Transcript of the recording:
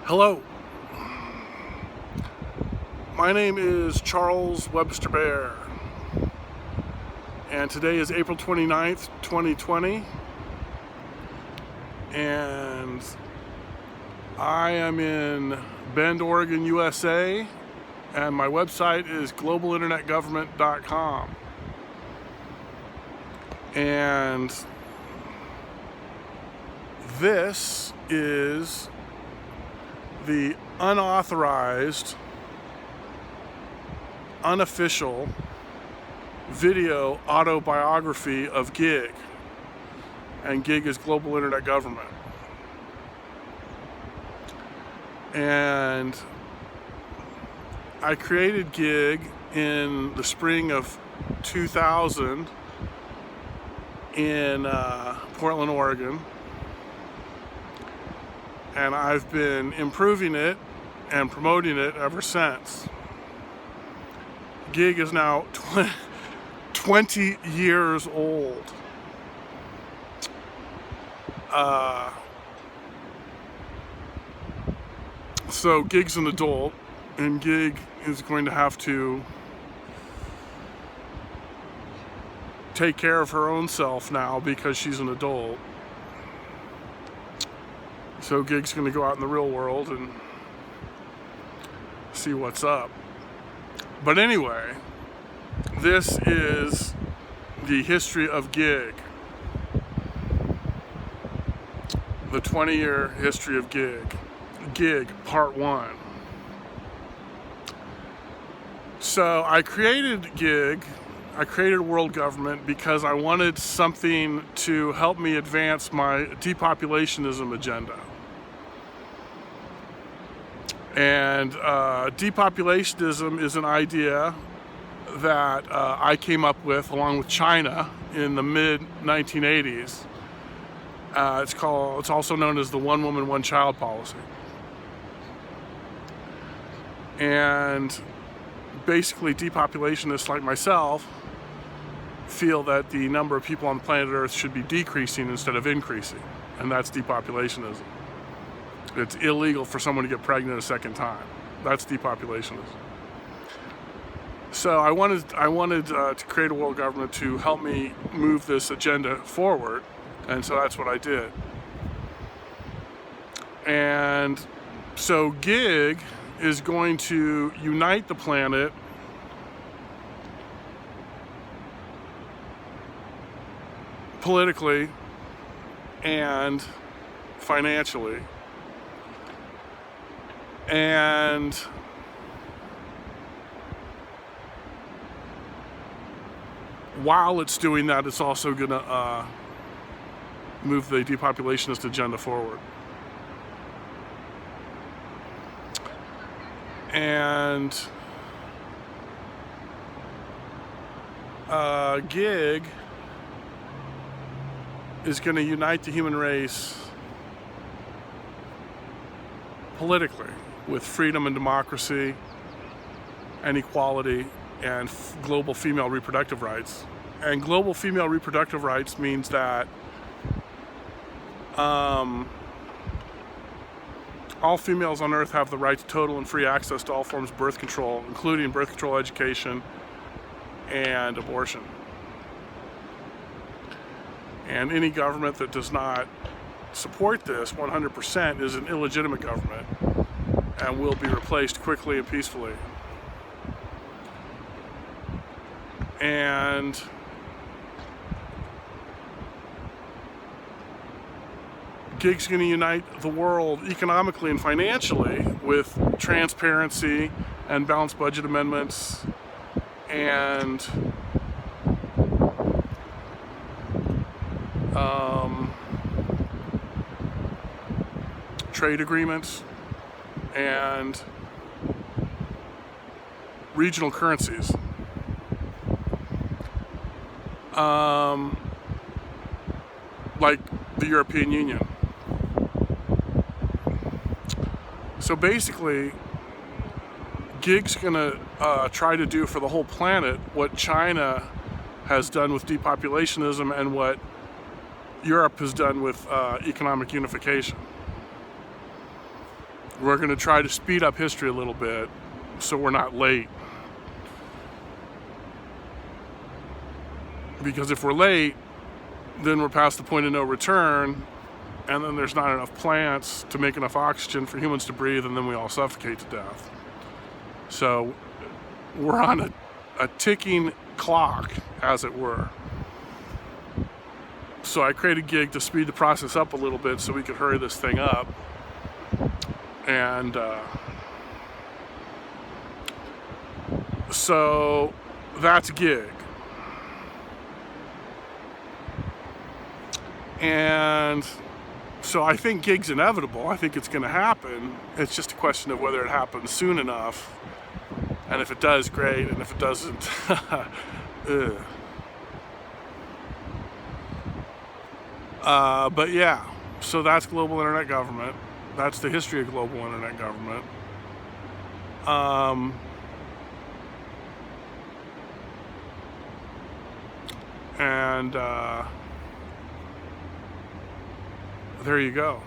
Hello, my name is Charles Webster Baer, and today is April 29th, 2020, and I am in Bend, Oregon, USA, and my website is globalinternetgovernment.com. And this is the unauthorized, unofficial video autobiography of GIG, and GIG is Global Internet Government. And I created GIG in the spring of 2000 in Portland, Oregon. And I've been improving it and promoting it ever since. GIG is now 20 years old. So GIG's an adult, and GIG is going to have to take care of her own self now because she's an adult. So GIG's going to go out in the real world and see what's up. But anyway, this is the history of GIG. The 20-year history of GIG. GIG, Part 1. So I created GIG, I created world government because I wanted something to help me advance my depopulationism agenda. And depopulationism is an idea that I came up with along with China in the mid-1980s. It's also known as the one woman, one child policy. And basically depopulationists like myself feel that the number of people on planet Earth should be decreasing instead of increasing, and that's depopulationism. It's illegal for someone to get pregnant a second time. That's depopulationism. So I wanted to create a world government to help me move this agenda forward, and so that's what I did. And so GIG is going to unite the planet politically and financially. And while it's doing that, it's also going to move the depopulationist agenda forward. And GIG is going to unite the human race politically, with freedom and democracy and equality and global female reproductive rights. And global female reproductive rights means that all females on Earth have the right to total and free access to all forms of birth control, including birth control education and abortion. And any government that does not support this 100% is an illegitimate government and will be replaced quickly and peacefully. And GIG's going to unite the world economically and financially with transparency and balanced budget amendments and trade agreements and regional currencies. Like the European Union. So basically, GIG's going to try to do for the whole planet what China has done with depopulationism and what Europe has done with economic unification. we're going to try to speed up history a little bit so we're not late. Because if we're late, then we're past the point of no return, and then there's not enough plants to make enough oxygen for humans to breathe, and then we all suffocate to death. So we're on a ticking clock, as it were. So I created a gig to speed the process up a little bit so we could hurry this thing up. And so that's a gig. And so I think gig's inevitable. I think it's going to happen. It's just a question of whether it happens soon enough. And if it does, great. And if it doesn't, but yeah, so that's global internet government. That's the history of global internet government. And there you go.